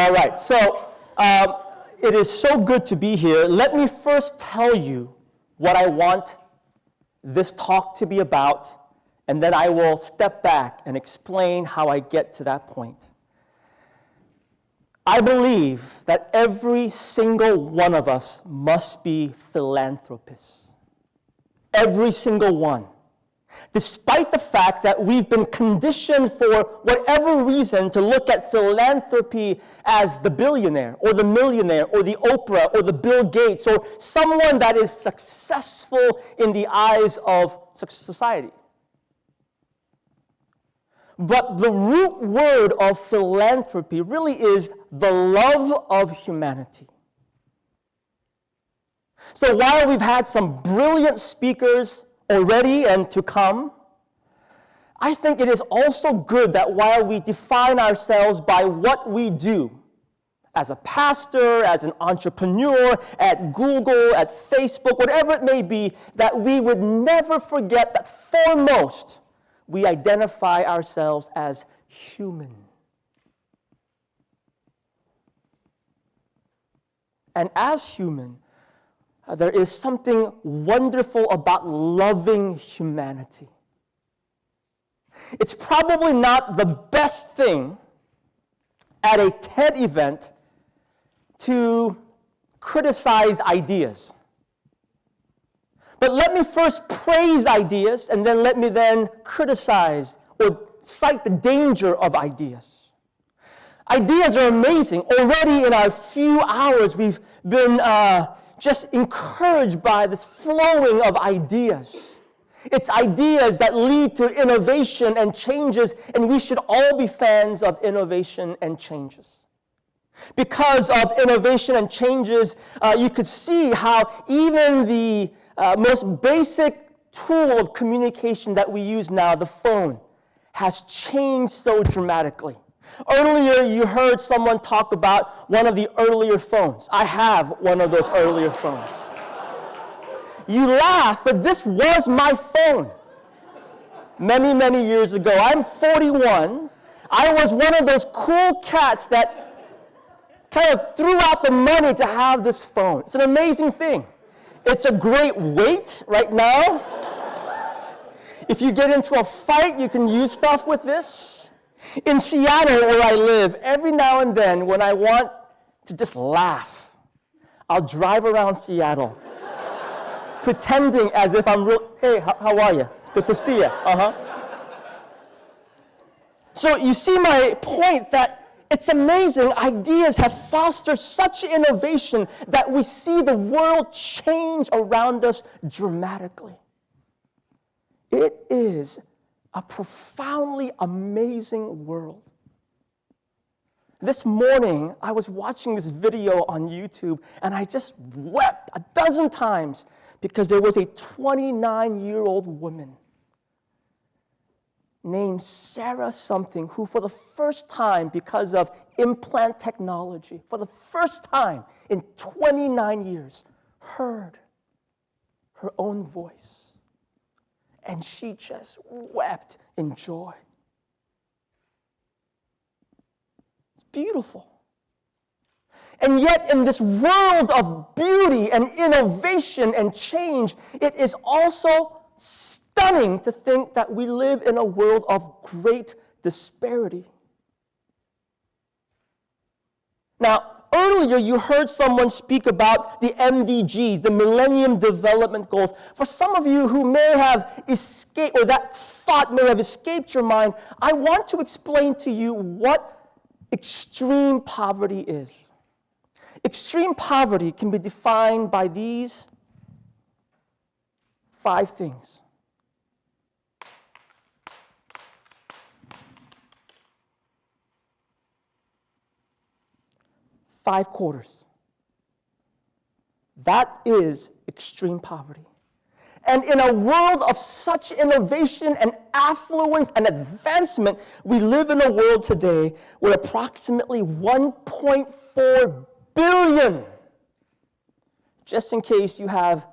All right, so it is so good to be here. Let me first tell you what I want this talk to be about, and then I will step back and explain how I get to that point. I believe that every single one of us must be philanthropists. Every single one. Despite the fact that we've been conditioned for whatever reason to look at philanthropy as the billionaire or the millionaire or the Oprah or the Bill Gates or someone that is successful in the eyes of society. But the root word of philanthropy really is the love of humanity. So while we've had some brilliant speakers already and to come, I think it is also good that while we define ourselves by what we do, as a pastor, as an entrepreneur, at Google, at Facebook, whatever it may be, that we would never forget that foremost, we identify ourselves as human. And as human, there is something wonderful about loving humanity. It's probably not the best thing at a TED event to criticize ideas. But let me first praise ideas, and then let me then criticize or cite the danger of ideas. Ideas are amazing. Already in our few hours, we've been just encouraged by this flowing of ideas. It's ideas that lead to innovation and changes, and we should all be fans of innovation and changes. Because of innovation and changes, you could see how even the most basic tool of communication that we use now, the phone, has changed so dramatically. Earlier, you heard someone talk about one of the earlier phones. I have one of those earlier phones. You laugh, but this was my phone many, many years ago. I'm 41. I was one of those cool cats that kind of threw out the money to have this phone. It's an amazing thing. It's a great weight right now. If you get into a fight, you can use stuff with this. In Seattle, where I live, every now and then, when I want to just laugh, I'll drive around Seattle, pretending as if I'm real. Hey, how are you? It's good to see you. So you see my point that it's amazing. Ideas have fostered such innovation that we see the world change around us dramatically. It is a profoundly amazing world. This morning, I was watching this video on YouTube, and I just wept a dozen times because there was a 29-year-old woman named Sarah something who, for the first time, because of implant technology, for the first time in 29 years, heard her own voice. And she just wept in joy. It's beautiful. And yet, in this world of beauty and innovation and change, it is also stunning to think that we live in a world of great disparity. Now, earlier you heard someone speak about the MDGs, the Millennium Development Goals. For some of you who may have escaped, or that thought may have escaped your mind, I want to explain to you what extreme poverty is. Extreme poverty can be defined by these 5 things. $5. That is extreme poverty. And in a world of such innovation and affluence and advancement, we live in a world today where approximately 1.4 billion, just in case you have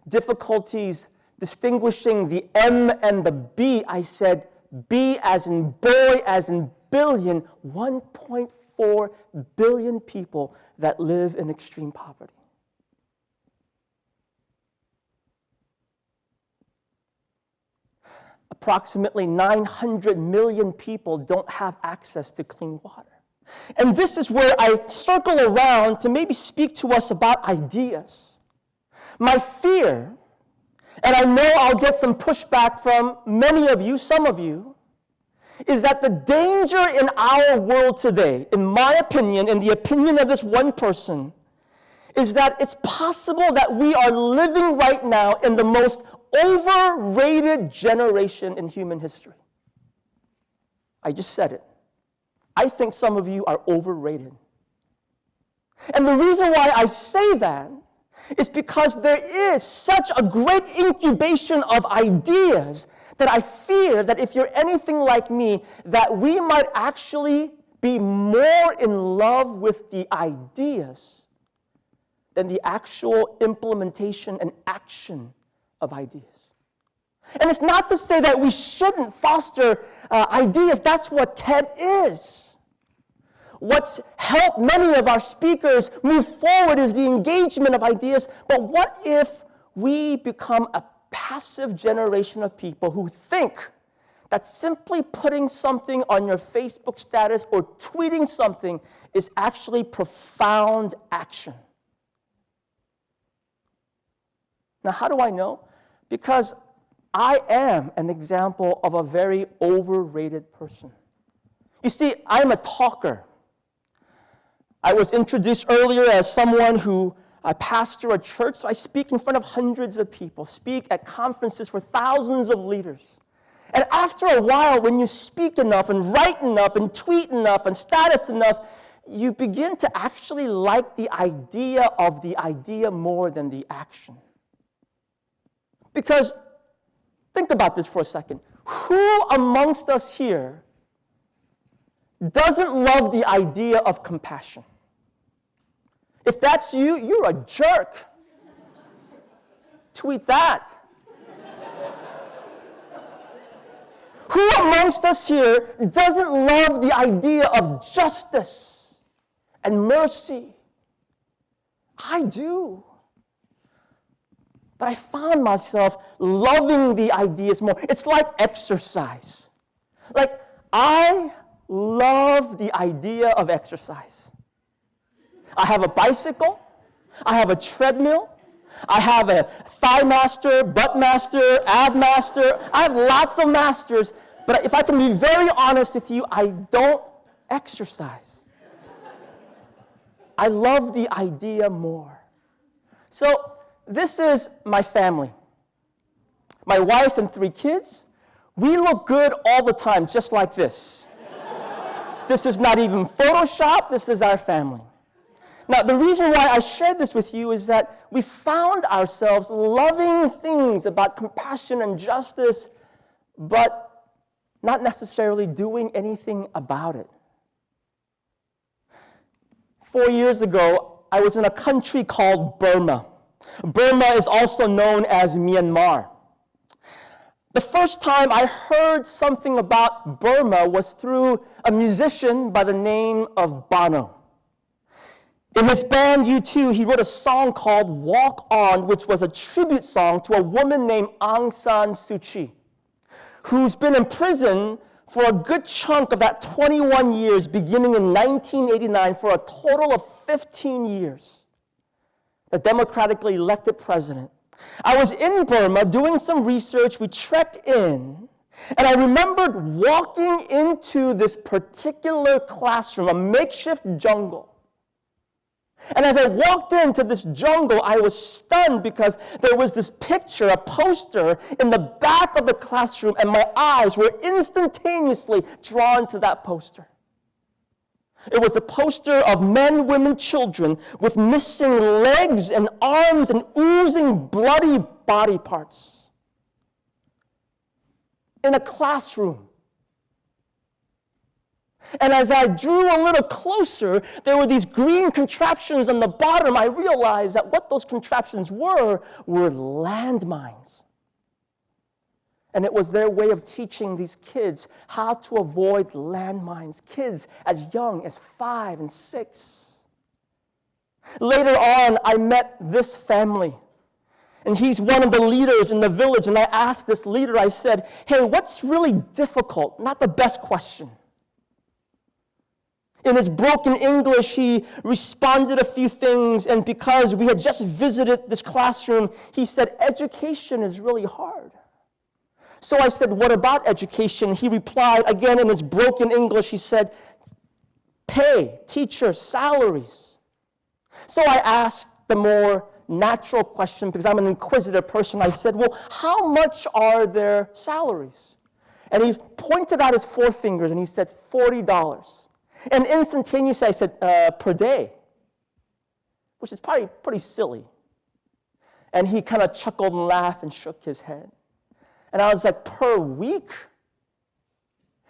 difficulties distinguishing the M and the B, I said B as in boy, as in billion, 1.4 1.4 billion people that live in extreme poverty. Approximately 900 million people don't have access to clean water. And this is where I circle around to maybe speak to us about ideas. My fear, and I know I'll get some pushback from many of you, some of you, is that the danger in our world today, in my opinion, in the opinion of this one person, is that it's possible that we are living right now in the most overrated generation in human history. I just said it. I think some of you are overrated. And the reason why I say that is because there is such a great incubation of ideas that I fear that if you're anything like me, that we might actually be more in love with the ideas than the actual implementation and action of ideas. And it's not to say that we shouldn't foster ideas. That's what TED is. What's helped many of our speakers move forward is the engagement of ideas. But what if we become a passive generation of people who think that simply putting something on your Facebook status or tweeting something is actually profound action? Now, how do I know? Because I am an example of a very overrated person. You see, I'm a talker. I was introduced earlier as someone who I pastor a church, so I speak in front of hundreds of people, speak at conferences for thousands of leaders. And after a while, when you speak enough and write enough and tweet enough and status enough, you begin to actually like the idea of the idea more than the action. Because, think about this for a second. Who amongst us here doesn't love the idea of compassion? If that's you, you're a jerk. Tweet that. Who amongst us here doesn't love the idea of justice and mercy? I do. But I found myself loving the ideas more. It's like exercise. Like, I love the idea of exercise. I have a bicycle. I have a treadmill. I have a thigh master, butt master, ab master. I have lots of masters. But if I can be very honest with you, I don't exercise. I love the idea more. So, this is my family. My wife and 3 kids. We look good all the time, just like this. This is not even Photoshop. This is our family. Now, the reason why I shared this with you is that we found ourselves loving things about compassion and justice, but not necessarily doing anything about it. 4 years ago, I was in a country called Burma. Burma is also known as Myanmar. The first time I heard something about Burma was through a musician by the name of Bono. In his band U2, he wrote a song called Walk On, which was a tribute song to a woman named Aung San Suu Kyi, who's been in prison for a good chunk of that 21 years, beginning in 1989, for a total of 15 years. The democratically elected president. I was in Burma doing some research. We trekked in, and I remembered walking into this particular classroom, a makeshift jungle. And as I walked into this jungle, I was stunned because there was this picture, a poster, in the back of the classroom, and my eyes were instantaneously drawn to that poster. It was a poster of men, women, children with missing legs and arms and oozing bloody body parts in a classroom. And as I drew a little closer, there were these green contraptions on the bottom. I realized that what those contraptions were landmines. And it was their way of teaching these kids how to avoid landmines, kids as young as 5 and 6. Later on, I met this family. And he's one of the leaders in the village. And I asked this leader, I said, hey, what's really difficult? Not the best question. In his broken English, he responded a few things. And because we had just visited this classroom, he said, education is really hard. So I said, what about education? He replied, again in his broken English, he said, pay, teachers, salaries. So I asked the more natural question, because I'm an inquisitive person. I said, well, how much are their salaries? And he pointed out his 4 fingers and he said, $40. And instantaneously I said, per day, which is probably pretty silly. And he kind of chuckled and laughed and shook his head. And I was like, per week?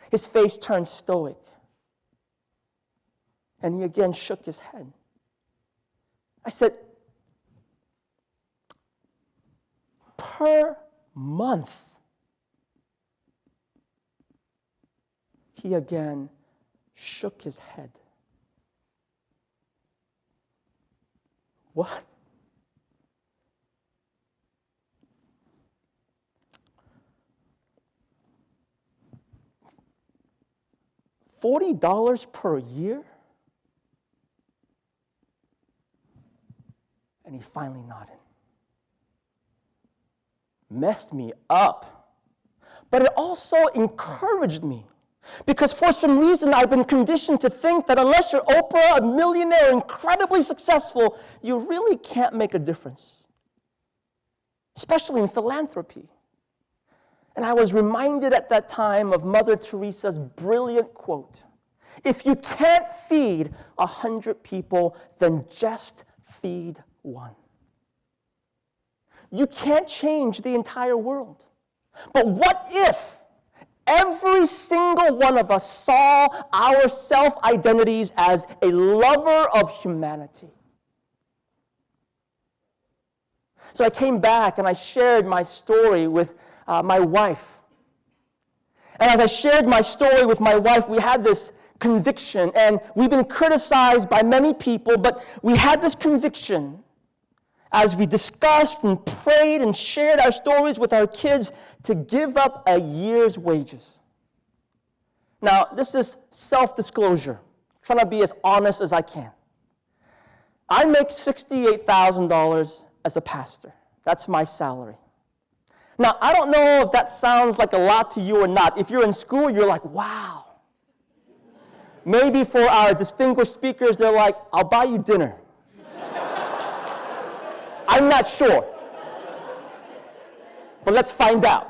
His face turned stoic. And he again shook his head. I said, per month. He again shook his head. What? $40 per year? And he finally nodded. Messed me up. But it also encouraged me. Because for some reason, I've been conditioned to think that unless you're Oprah, a millionaire, incredibly successful, you really can't make a difference. Especially in philanthropy. And I was reminded at that time of Mother Teresa's brilliant quote. If you can't feed 100 people, then just feed one. You can't change the entire world. But what if every single one of us saw our self-identities as a lover of humanity? So I came back and I shared my story with my wife. And as I shared my story with my wife, we had this conviction, and we've been criticized by many people, but we had this conviction as we discussed and prayed and shared our stories with our kids to give up a year's wages. Now, this is self-disclosure, trying to be as honest as I can. I make $68,000 as a pastor. That's my salary. Now, I don't know if that sounds like a lot to you or not. If you're in school, you're like, wow. Maybe for our distinguished speakers, they're like, I'll buy you dinner. I'm not sure. But let's find out.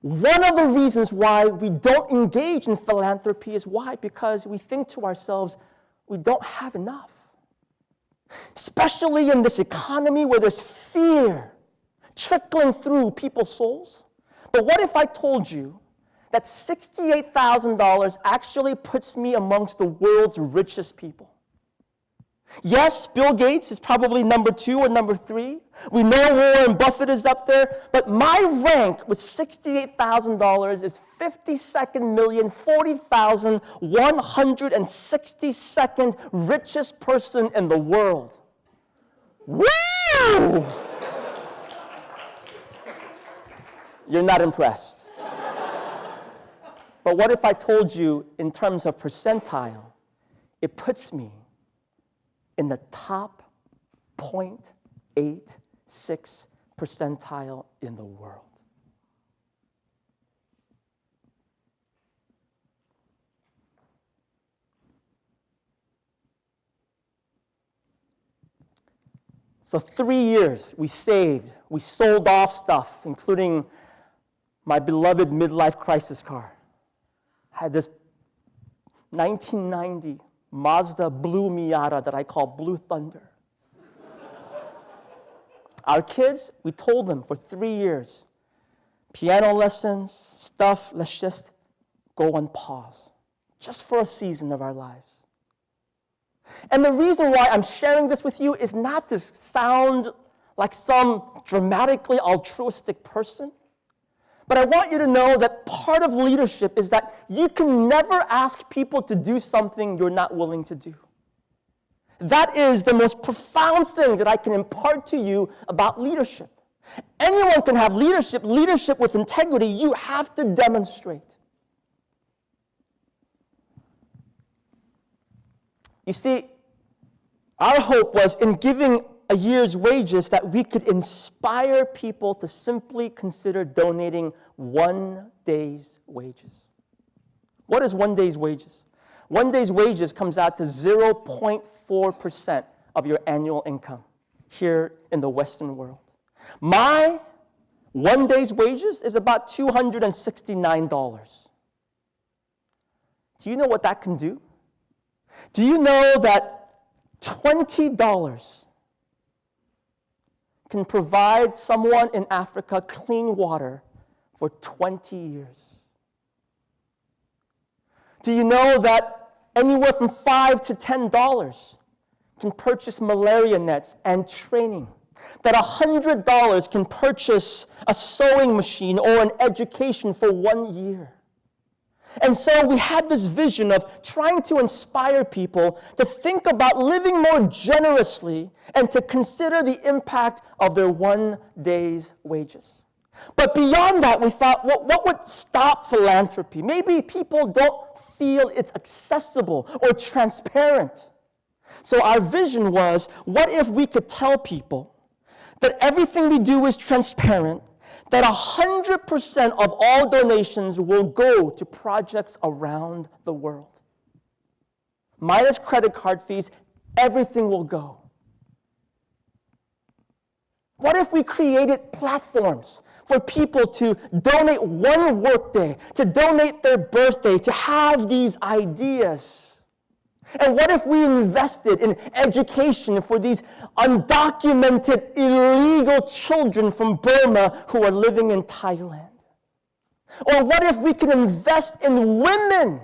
One of the reasons why we don't engage in philanthropy is why? Because we think to ourselves, we don't have enough. Especially in this economy where there's fear trickling through people's souls. But what if I told you that $68,000 actually puts me amongst the world's richest people? Yes, Bill Gates is probably number 2 or number 3. We know Warren Buffett is up there. But my rank with $68,000 is 52,040,162nd richest person in the world. Woo! You're not impressed. But what if I told you in terms of percentile, it puts me in the top 0.86 percentile in the world? So 3 years we saved, we sold off stuff, including my beloved midlife crisis car. I had this 1990 Mazda Blue Miata that I call Blue Thunder. Our kids, we told them for 3 years, piano lessons, stuff, let's just go on pause, just for a season of our lives. And the reason why I'm sharing this with you is not to sound like some dramatically altruistic person. But I want you to know that part of leadership is that you can never ask people to do something you're not willing to do. That is the most profound thing that I can impart to you about leadership. Anyone can have leadership with integrity. You have to demonstrate. You see, our hope was in giving a year's wages that we could inspire people to simply consider donating 1 day's wages. What is 1 day's wages? 1 day's wages comes out to 0.4% of your annual income here in the Western world. My 1 day's wages is about $269. Do you know what that can do? Do you know that $20 can provide someone in Africa clean water for 20 years? Do you know that anywhere from $5 to $10 can purchase malaria nets and training? That $100 can purchase a sewing machine or an education for 1 year? And so we had this vision of trying to inspire people to think about living more generously and to consider the impact of their 1 day's wages. But beyond that, we thought, what would stop philanthropy? Maybe people don't feel it's accessible or transparent. So our vision was, what if we could tell people that everything we do is transparent, that 100% of all donations will go to projects around the world. Minus credit card fees, everything will go. What if we created platforms for people to donate 1 workday, to donate their birthday, to have these ideas? And what if we invested in education for these undocumented, illegal children from Burma who are living in Thailand? Or what if we could invest in women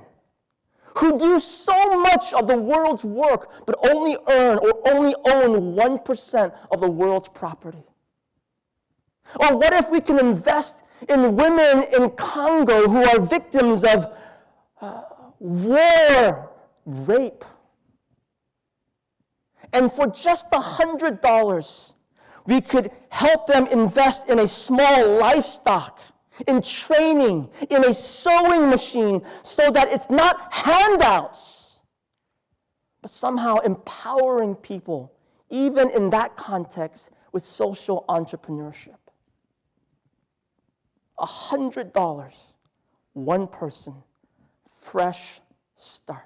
who do so much of the world's work but only earn or only own 1% of the world's property? Or what if we can invest in women in Congo who are victims of war, rape? And for just $100, we could help them invest in a small livestock, in training, in a sewing machine, so that it's not handouts, but somehow empowering people, even in that context, with social entrepreneurship. $100, 1 person, fresh start.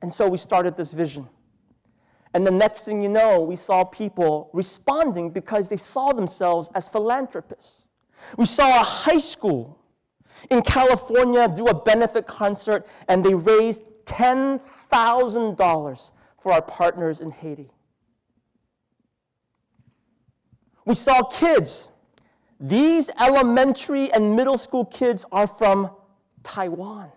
And so we started this vision. And the next thing you know, we saw people responding because they saw themselves as philanthropists. We saw a high school in California do a benefit concert, and they raised $10,000 for our partners in Haiti. We saw kids. These elementary and middle school kids are from Taiwan.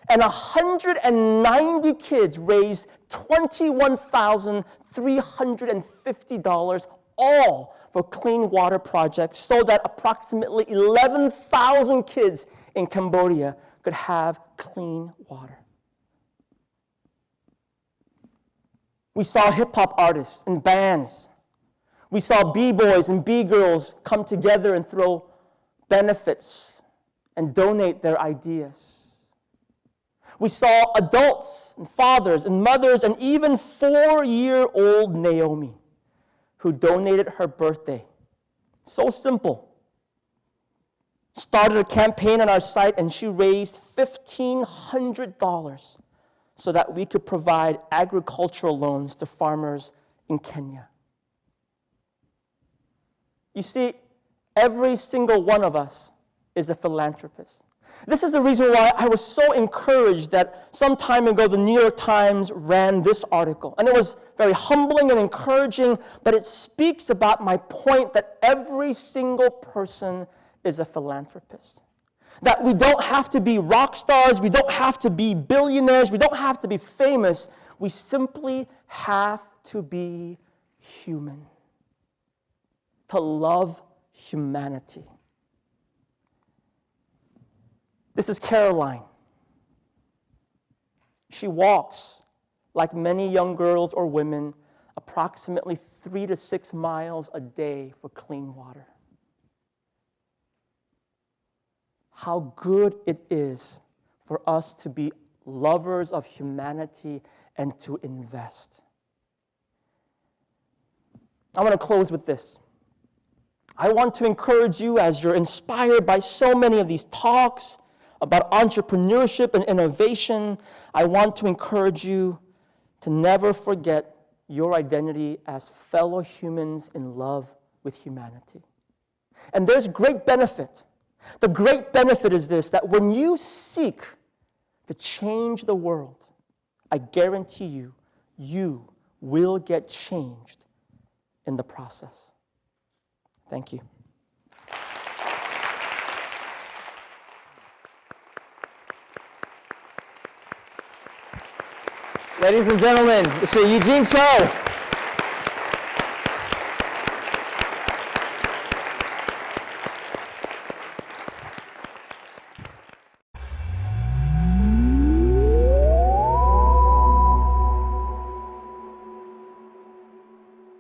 And 190 kids raised $21,350, all for clean water projects, so that approximately 11,000 kids in Cambodia could have clean water. We saw hip-hop artists and bands. We saw B-boys and B-girls come together and throw benefits and donate their ideas. We saw adults and fathers and mothers and even 4-year-old Naomi, who donated her birthday. So simple. Started a campaign on our site, and she raised $1,500 so that we could provide agricultural loans to farmers in Kenya. You see, every single one of us is a philanthropist. This is the reason why I was so encouraged that some time ago the New York Times ran this article. And it was very humbling and encouraging, but it speaks about my point that every single person is a philanthropist. That we don't have to be rock stars, we don't have to be billionaires, we don't have to be famous. We simply have to be human, to love humanity. This is Caroline. She walks, like many young girls or women, approximately 3 to 6 miles a day for clean water. How good it is for us to be lovers of humanity and to invest. I want to close with this. I want to encourage you, as you're inspired by so many of these talks about entrepreneurship and innovation, I want to encourage you to never forget your identity as fellow humans in love with humanity. And there's great benefit. The great benefit is this, that when you seek to change the world, I guarantee you, you will get changed in the process. Thank you. Ladies and gentlemen, Mr. Eugene Cho.